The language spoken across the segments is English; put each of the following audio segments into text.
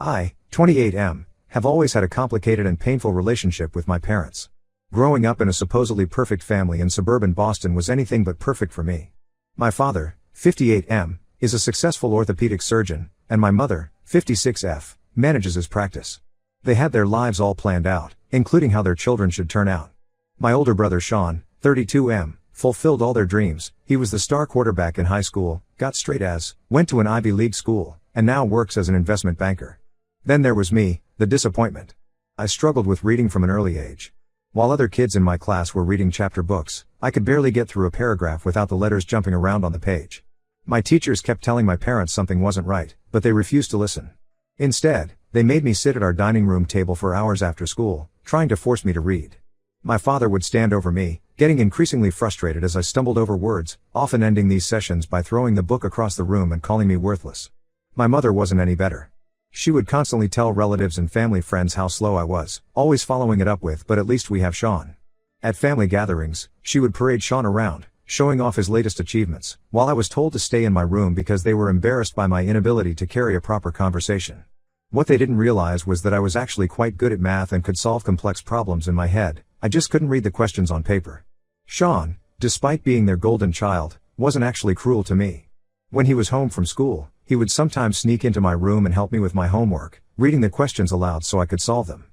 I, 28M, have always had a complicated and painful relationship with my parents. Growing up in a supposedly perfect family in suburban Boston was anything but perfect for me. My father, 58M, is a successful orthopedic surgeon, and my mother, 56F, manages his practice. They had their lives all planned out, including how their children should turn out. My older brother Sean, 32M, fulfilled all their dreams. He was the star quarterback in high school, got straight A's, went to an Ivy League school, and now works as an investment banker. Then there was me, the disappointment. I struggled with reading from an early age. While other kids in my class were reading chapter books, I could barely get through a paragraph without the letters jumping around on the page. My teachers kept telling my parents something wasn't right, but they refused to listen. Instead, they made me sit at our dining room table for hours after school, trying to force me to read. My father would stand over me, getting increasingly frustrated as I stumbled over words, often ending these sessions by throwing the book across the room and calling me worthless. My mother wasn't any better. She would constantly tell relatives and family friends how slow I was, always following it up with, "But at least we have Sean." At family gatherings, she would parade Sean around, showing off his latest achievements, while I was told to stay in my room because they were embarrassed by my inability to carry a proper conversation. What they didn't realize was that I was actually quite good at math and could solve complex problems in my head. I just couldn't read the questions on paper. Sean, despite being their golden child, wasn't actually cruel to me. When he was home from school, he would sometimes sneak into my room and help me with my homework, reading the questions aloud so I could solve them.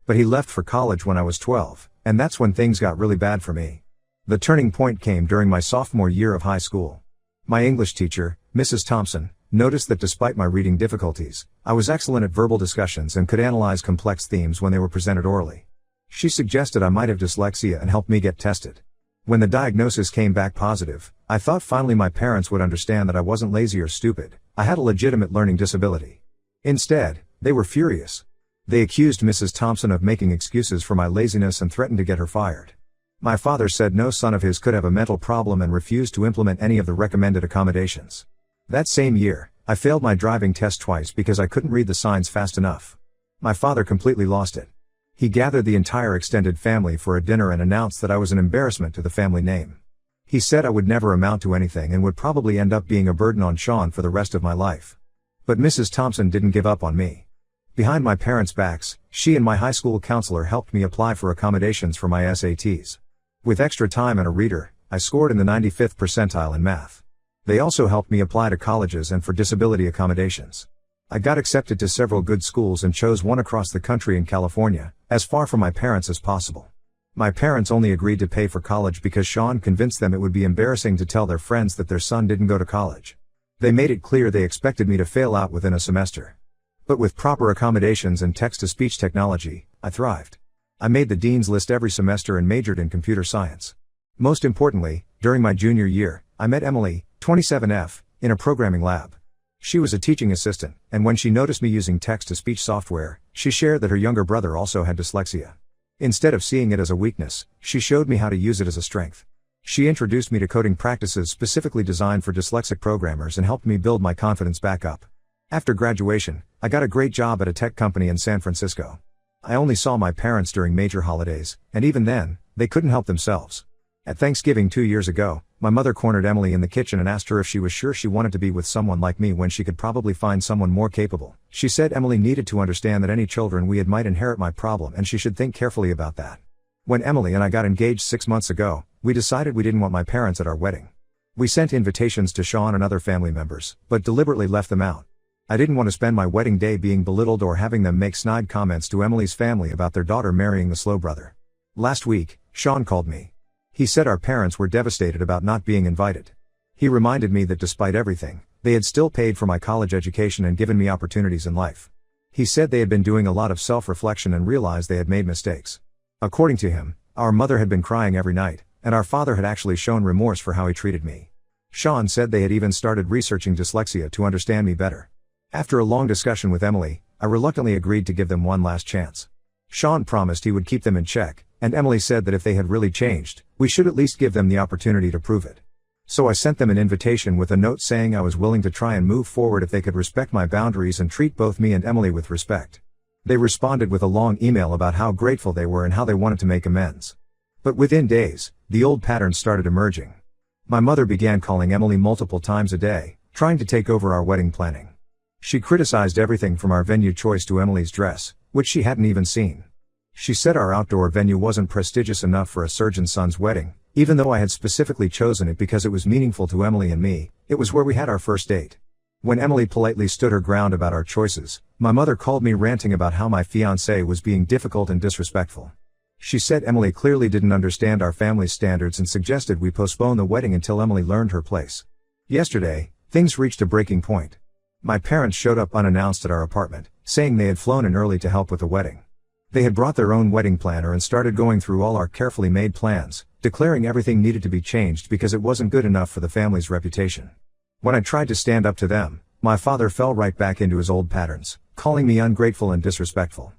But he left for college when I was 12, and that's when things got really bad for me. The turning point came during my sophomore year of high school. My English teacher, Mrs. Thompson, noticed that despite my reading difficulties, I was excellent at verbal discussions and could analyze complex themes when they were presented orally. She suggested I might have dyslexia and helped me get tested. When the diagnosis came back positive, I thought finally my parents would understand that I wasn't lazy or stupid. I had a legitimate learning disability. Instead, they were furious. They accused Mrs. Thompson of making excuses for my laziness and threatened to get her fired. My father said no son of his could have a mental problem and refused to implement any of the recommended accommodations. That same year, I failed my driving test twice because I couldn't read the signs fast enough. My father completely lost it. He gathered the entire extended family for a dinner and announced that I was an embarrassment to the family name. He said I would never amount to anything and would probably end up being a burden on Sean for the rest of my life. But Mrs. Thompson didn't give up on me. Behind my parents' backs, she and my high school counselor helped me apply for accommodations for my SATs. With extra time and a reader, I scored in the 95th percentile in math. They also helped me apply to colleges and for disability accommodations. I got accepted to several good schools and chose one across the country in California, as far from my parents as possible. My parents only agreed to pay for college because Sean convinced them it would be embarrassing to tell their friends that their son didn't go to college. They made it clear they expected me to fail out within a semester. But with proper accommodations and text-to-speech technology, I thrived. I made the dean's list every semester and majored in computer science. Most importantly, during my junior year, I met Emily, 27F, in a programming lab. She was a teaching assistant, and when she noticed me using text-to-speech software, she shared that her younger brother also had dyslexia. Instead of seeing it as a weakness, she showed me how to use it as a strength. She introduced me to coding practices specifically designed for dyslexic programmers and helped me build my confidence back up. After graduation, I got a great job at a tech company in San Francisco. I only saw my parents during major holidays, and even then, they couldn't help themselves. At Thanksgiving 2 years ago, my mother cornered Emily in the kitchen and asked her if she was sure she wanted to be with someone like me when she could probably find someone more capable. She said Emily needed to understand that any children we had might inherit my problem and she should think carefully about that. When Emily and I got engaged 6 months ago, we decided we didn't want my parents at our wedding. We sent invitations to Sean and other family members, but deliberately left them out. I didn't want to spend my wedding day being belittled or having them make snide comments to Emily's family about their daughter marrying the slow brother. Last week, Sean called me. He said our parents were devastated about not being invited. He reminded me that despite everything, they had still paid for my college education and given me opportunities in life. He said they had been doing a lot of self-reflection and realized they had made mistakes. According to him, our mother had been crying every night, and our father had actually shown remorse for how he treated me. Sean said they had even started researching dyslexia to understand me better. After a long discussion with Emily, I reluctantly agreed to give them one last chance. Sean promised he would keep them in check, and Emily said that if they had really changed, we should at least give them the opportunity to prove it. So I sent them an invitation with a note saying I was willing to try and move forward if they could respect my boundaries and treat both me and Emily with respect. They responded with a long email about how grateful they were and how they wanted to make amends. But within days, the old patterns started emerging. My mother began calling Emily multiple times a day, trying to take over our wedding planning. She criticized everything from our venue choice to Emily's dress, which she hadn't even seen. She said our outdoor venue wasn't prestigious enough for a surgeon's son's wedding, even though I had specifically chosen it because it was meaningful to Emily and me. It was where we had our first date. When Emily politely stood her ground about our choices, my mother called me ranting about how my fiancé was being difficult and disrespectful. She said Emily clearly didn't understand our family's standards and suggested we postpone the wedding until Emily learned her place. Yesterday, things reached a breaking point. My parents showed up unannounced at our apartment, saying they had flown in early to help with the wedding. They had brought their own wedding planner and started going through all our carefully made plans, declaring everything needed to be changed because it wasn't good enough for the family's reputation. When I tried to stand up to them, my father fell right back into his old patterns, calling me ungrateful and disrespectful.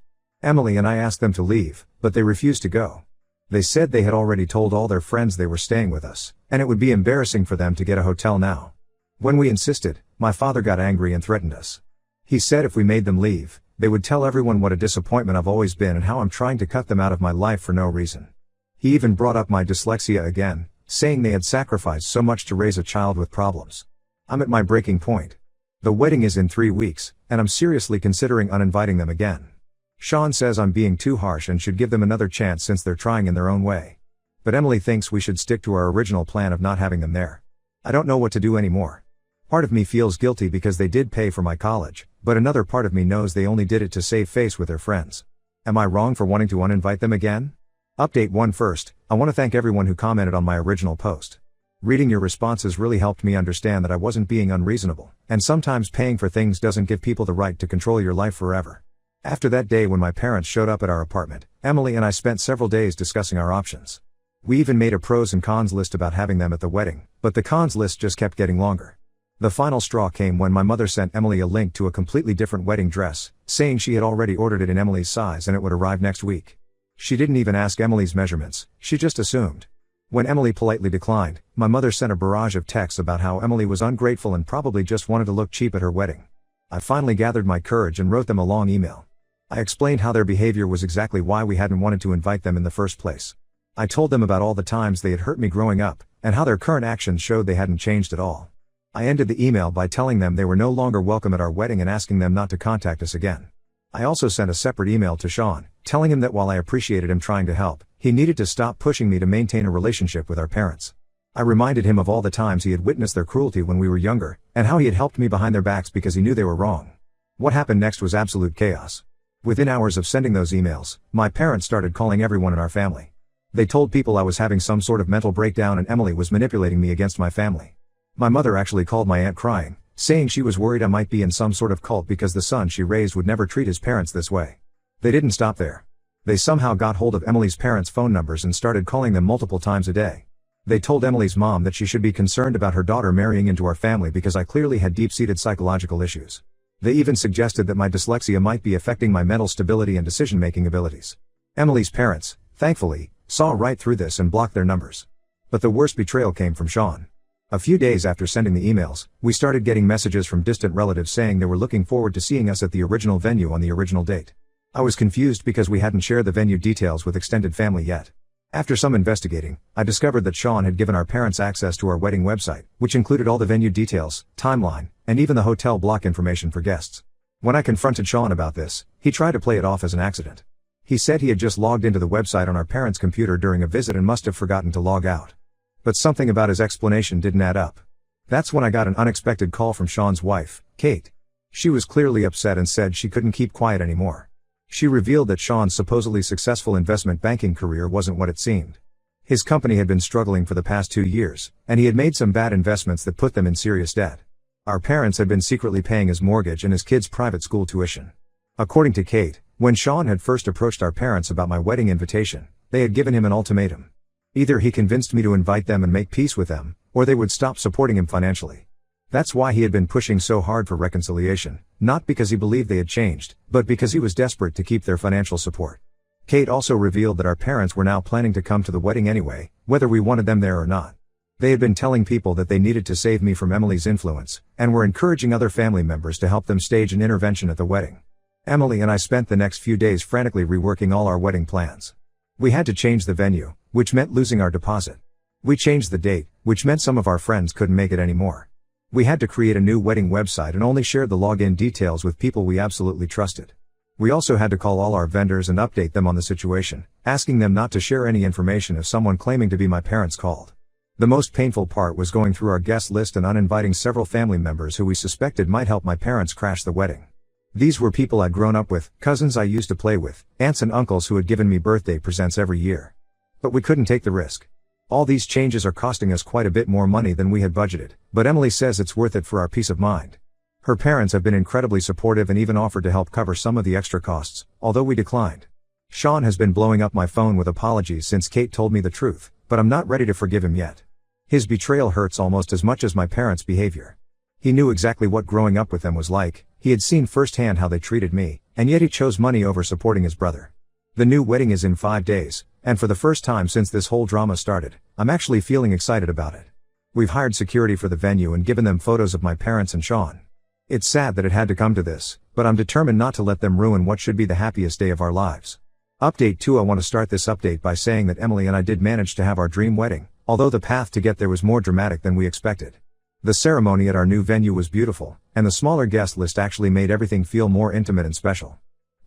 Emily and I asked them to leave, but they refused to go. They said they had already told all their friends they were staying with us, and it would be embarrassing for them to get a hotel now. When we insisted, my father got angry and threatened us. He said if we made them leave, they would tell everyone what a disappointment I've always been and how I'm trying to cut them out of my life for no reason. He even brought up my dyslexia again, saying they had sacrificed so much to raise a child with problems. I'm at my breaking point. The wedding is in 3 weeks, and I'm seriously considering uninviting them again. Sean says I'm being too harsh and should give them another chance since they're trying in their own way. But Emily thinks we should stick to our original plan of not having them there. I don't know what to do anymore. Part of me feels guilty because they did pay for my college, but another part of me knows they only did it to save face with their friends. Am I wrong for wanting to uninvite them again? Update 1 first, I want to thank everyone who commented on my original post. Reading your responses really helped me understand that I wasn't being unreasonable, and sometimes paying for things doesn't give people the right to control your life forever. After that day when my parents showed up at our apartment, Emily and I spent several days discussing our options. We even made a pros and cons list about having them at the wedding, but the cons list just kept getting longer. The final straw came when my mother sent Emily a link to a completely different wedding dress, saying she had already ordered it in Emily's size and it would arrive next week. She didn't even ask Emily's measurements, she just assumed. When Emily politely declined, my mother sent a barrage of texts about how Emily was ungrateful and probably just wanted to look cheap at her wedding. I finally gathered my courage and wrote them a long email. I explained how their behavior was exactly why we hadn't wanted to invite them in the first place. I told them about all the times they had hurt me growing up, and how their current actions showed they hadn't changed at all. I ended the email by telling them they were no longer welcome at our wedding and asking them not to contact us again. I also sent a separate email to Sean, telling him that while I appreciated him trying to help, he needed to stop pushing me to maintain a relationship with our parents. I reminded him of all the times he had witnessed their cruelty when we were younger, and how he had helped me behind their backs because he knew they were wrong. What happened next was absolute chaos. Within hours of sending those emails, my parents started calling everyone in our family. They told people I was having some sort of mental breakdown and Emily was manipulating me against my family. My mother actually called my aunt crying, saying she was worried I might be in some sort of cult because the son she raised would never treat his parents this way. They didn't stop there. They somehow got hold of Emily's parents' phone numbers and started calling them multiple times a day. They told Emily's mom that she should be concerned about her daughter marrying into our family because I clearly had deep-seated psychological issues. They even suggested that my dyslexia might be affecting my mental stability and decision-making abilities. Emily's parents, thankfully, saw right through this and blocked their numbers. But the worst betrayal came from Sean. A few days after sending the emails, we started getting messages from distant relatives saying they were looking forward to seeing us at the original venue on the original date. I was confused because we hadn't shared the venue details with extended family yet. After some investigating, I discovered that Sean had given our parents access to our wedding website, which included all the venue details, timeline, and even the hotel block information for guests. When I confronted Sean about this, he tried to play it off as an accident. He said he had just logged into the website on our parents' computer during a visit and must have forgotten to log out. But something about his explanation didn't add up. That's when I got an unexpected call from Sean's wife, Kate. She was clearly upset and said she couldn't keep quiet anymore. She revealed that Sean's supposedly successful investment banking career wasn't what it seemed. His company had been struggling for the past 2 years, and he had made some bad investments that put them in serious debt. Our parents had been secretly paying his mortgage and his kids' private school tuition. According to Kate, when Sean had first approached our parents about my wedding invitation, they had given him an ultimatum. Either he convinced me to invite them and make peace with them, or they would stop supporting him financially. That's why he had been pushing so hard for reconciliation, not because he believed they had changed, but because he was desperate to keep their financial support. Kate also revealed that our parents were now planning to come to the wedding anyway, whether we wanted them there or not. They had been telling people that they needed to save me from Emily's influence, and were encouraging other family members to help them stage an intervention at the wedding. Emily and I spent the next few days frantically reworking all our wedding plans. We had to change the venue, which meant losing our deposit. We changed the date, which meant some of our friends couldn't make it anymore. We had to create a new wedding website and only shared the login details with people we absolutely trusted. We also had to call all our vendors and update them on the situation, asking them not to share any information if someone claiming to be my parents called. The most painful part was going through our guest list and uninviting several family members who we suspected might help my parents crash the wedding. These were people I'd grown up with, cousins I used to play with, aunts and uncles who had given me birthday presents every year. But we couldn't take the risk. All these changes are costing us quite a bit more money than we had budgeted, but Emily says it's worth it for our peace of mind. Her parents have been incredibly supportive and even offered to help cover some of the extra costs, although we declined. Sean has been blowing up my phone with apologies since Kate told me the truth, but I'm not ready to forgive him yet. His betrayal hurts almost as much as my parents' behavior. He knew exactly what growing up with them was like, he had seen firsthand how they treated me, and yet he chose money over supporting his brother. The new wedding is in 5 days, and for the first time since this whole drama started, I'm actually feeling excited about it. We've hired security for the venue and given them photos of my parents and Sean. It's sad that it had to come to this, but I'm determined not to let them ruin what should be the happiest day of our lives. Update 2. I want to start this update by saying that Emily and I did manage to have our dream wedding, although the path to get there was more dramatic than we expected. The ceremony at our new venue was beautiful, and the smaller guest list actually made everything feel more intimate and special.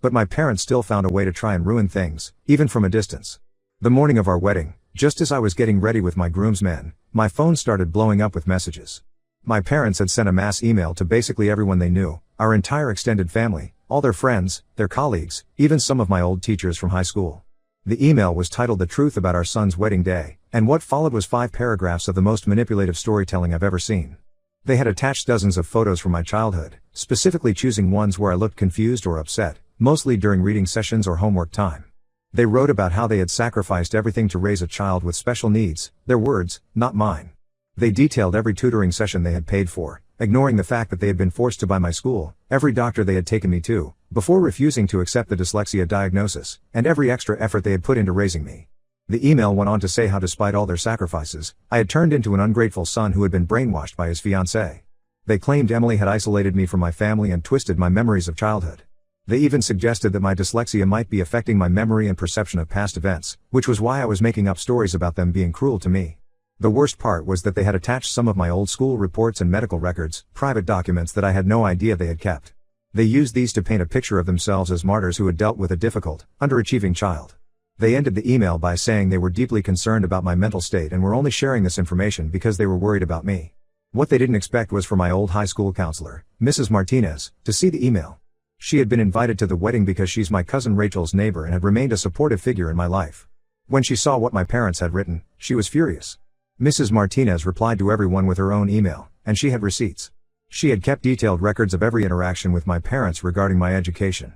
But my parents still found a way to try and ruin things, even from a distance. The morning of our wedding, just as I was getting ready with my groomsmen, my phone started blowing up with messages. My parents had sent a mass email to basically everyone they knew, our entire extended family, all their friends, their colleagues, even some of my old teachers from high school. The email was titled "The Truth About Our Son's Wedding Day," and what followed was 5 paragraphs of the most manipulative storytelling I've ever seen. They had attached dozens of photos from my childhood, specifically choosing ones where I looked confused or upset, mostly during reading sessions or homework time. They wrote about how they had sacrificed everything to raise a child with special needs, their words, not mine. They detailed every tutoring session they had paid for, ignoring the fact that they had been forced to by my school, every doctor they had taken me to, before refusing to accept the dyslexia diagnosis, and every extra effort they had put into raising me. The email went on to say how despite all their sacrifices, I had turned into an ungrateful son who had been brainwashed by his fiancée. They claimed Emily had isolated me from my family and twisted my memories of childhood. They even suggested that my dyslexia might be affecting my memory and perception of past events, which was why I was making up stories about them being cruel to me. The worst part was that they had attached some of my old school reports and medical records, private documents that I had no idea they had kept. They used these to paint a picture of themselves as martyrs who had dealt with a difficult, underachieving child. They ended the email by saying they were deeply concerned about my mental state and were only sharing this information because they were worried about me. What they didn't expect was for my old high school counselor, Mrs. Martinez, to see the email. She had been invited to the wedding because she's my cousin Rachel's neighbor and had remained a supportive figure in my life. When she saw what my parents had written, she was furious. Mrs. Martinez replied to everyone with her own email, and she had receipts. She had kept detailed records of every interaction with my parents regarding my education.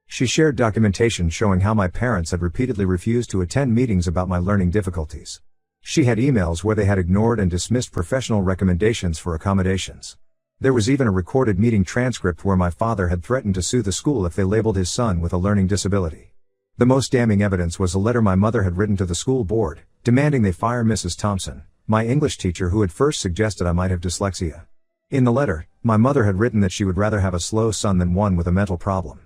She shared documentation showing how my parents had repeatedly refused to attend meetings about my learning difficulties. She had emails where they had ignored and dismissed professional recommendations for accommodations. There was even a recorded meeting transcript where my father had threatened to sue the school if they labeled his son with a learning disability. The most damning evidence was a letter my mother had written to the school board, demanding they fire Mrs. Thompson, my English teacher who had first suggested I might have dyslexia. In the letter, my mother had written that she would rather have a slow son than one with a mental problem.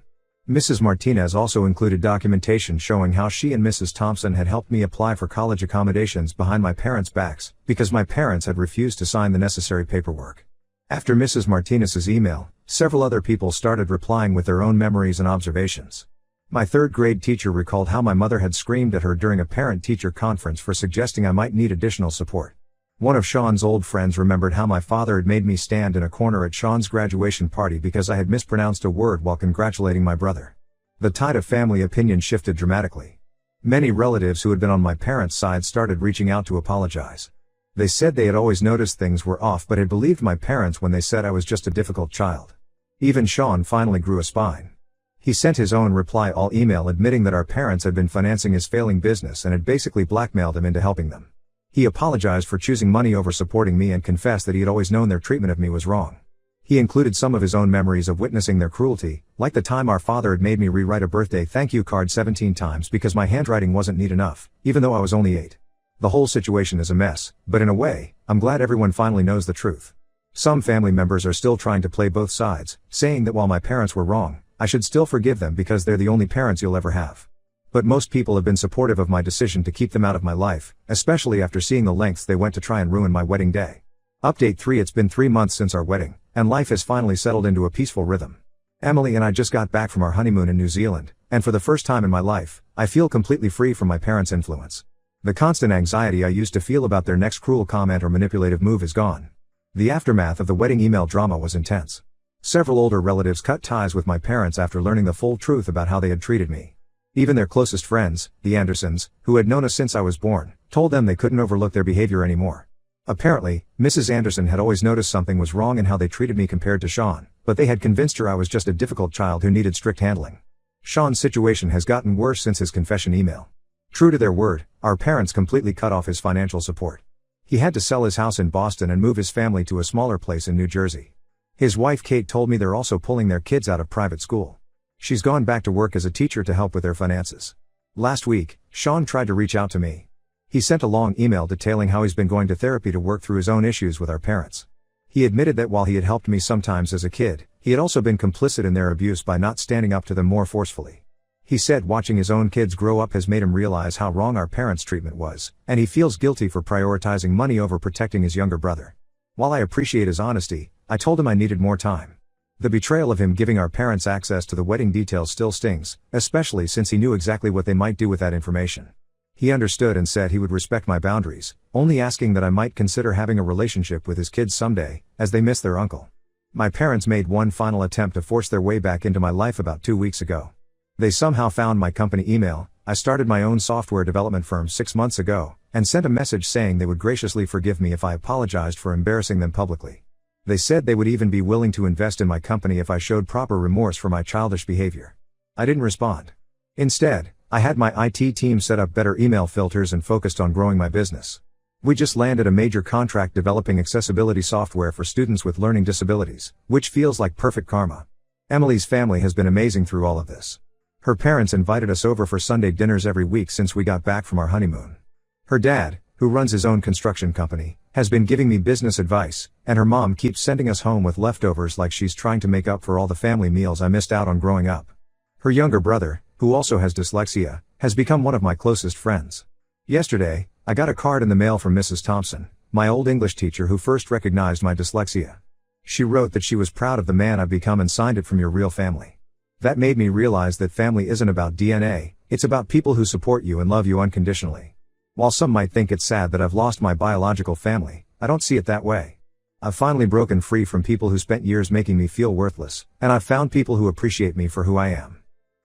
Mrs. Martinez also included documentation showing how she and Mrs. Thompson had helped me apply for college accommodations behind my parents' backs, because my parents had refused to sign the necessary paperwork. After Mrs. Martinez's email, several other people started replying with their own memories and observations. My 3rd grade teacher recalled how my mother had screamed at her during a parent-teacher conference for suggesting I might need additional support. One of Sean's old friends remembered how my father had made me stand in a corner at Sean's graduation party because I had mispronounced a word while congratulating my brother. The tide of family opinion shifted dramatically. Many relatives who had been on my parents' side started reaching out to apologize. They said they had always noticed things were off but had believed my parents when they said I was just a difficult child. Even Sean finally grew a spine. He sent his own reply all email admitting that our parents had been financing his failing business and had basically blackmailed him into helping them. He apologized for choosing money over supporting me and confessed that he had always known their treatment of me was wrong. He included some of his own memories of witnessing their cruelty, like the time our father had made me rewrite a birthday thank you card 17 times because my handwriting wasn't neat enough, even though I was only 8. The whole situation is a mess, but in a way, I'm glad everyone finally knows the truth. Some family members are still trying to play both sides, saying that while my parents were wrong, I should still forgive them because they're the only parents you'll ever have. But most people have been supportive of my decision to keep them out of my life, especially after seeing the lengths they went to try and ruin my wedding day. Update 3. It's been 3 months since our wedding, and life has finally settled into a peaceful rhythm. Emily and I just got back from our honeymoon in New Zealand, and for the first time in my life, I feel completely free from my parents' influence. The constant anxiety I used to feel about their next cruel comment or manipulative move is gone. The aftermath of the wedding email drama was intense. Several older relatives cut ties with my parents after learning the full truth about how they had treated me. Even their closest friends, the Andersons, who had known us since I was born, told them they couldn't overlook their behavior anymore. Apparently, Mrs. Anderson had always noticed something was wrong in how they treated me compared to Sean, but they had convinced her I was just a difficult child who needed strict handling. Sean's situation has gotten worse since his confession email. True to their word, our parents completely cut off his financial support. He had to sell his house in Boston and move his family to a smaller place in New Jersey. His wife Kate told me they're also pulling their kids out of private school. She's gone back to work as a teacher to help with their finances. Last week, Sean tried to reach out to me. He sent a long email detailing how he's been going to therapy to work through his own issues with our parents. He admitted that while he had helped me sometimes as a kid, he had also been complicit in their abuse by not standing up to them more forcefully. He said watching his own kids grow up has made him realize how wrong our parents' treatment was, and he feels guilty for prioritizing money over protecting his younger brother. While I appreciate his honesty, I told him I needed more time. The betrayal of him giving our parents access to the wedding details still stings, especially since he knew exactly what they might do with that information. He understood and said he would respect my boundaries, only asking that I might consider having a relationship with his kids someday, as they miss their uncle. My parents made one final attempt to force their way back into my life about 2 weeks ago. They somehow found my company email. I started my own software development firm 6 months ago, and sent a message saying they would graciously forgive me if I apologized for embarrassing them publicly. They said they would even be willing to invest in my company if I showed proper remorse for my childish behavior. I didn't respond. Instead, I had my IT team set up better email filters and focused on growing my business. We just landed a major contract developing accessibility software for students with learning disabilities, which feels like perfect karma. Emily's family has been amazing through all of this. Her parents invited us over for Sunday dinners every week since we got back from our honeymoon. Her dad, who runs his own construction company, has been giving me business advice, and her mom keeps sending us home with leftovers like she's trying to make up for all the family meals I missed out on growing up. Her younger brother, who also has dyslexia, has become one of my closest friends. Yesterday, I got a card in the mail from Mrs. Thompson, my old English teacher who first recognized my dyslexia. She wrote that she was proud of the man I've become and signed it from your real family. That made me realize that family isn't about DNA, it's about people who support you and love you unconditionally. While some might think it's sad that I've lost my biological family, I don't see it that way. I've finally broken free from people who spent years making me feel worthless, and I've found people who appreciate me for who I am.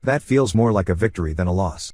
That feels more like a victory than a loss.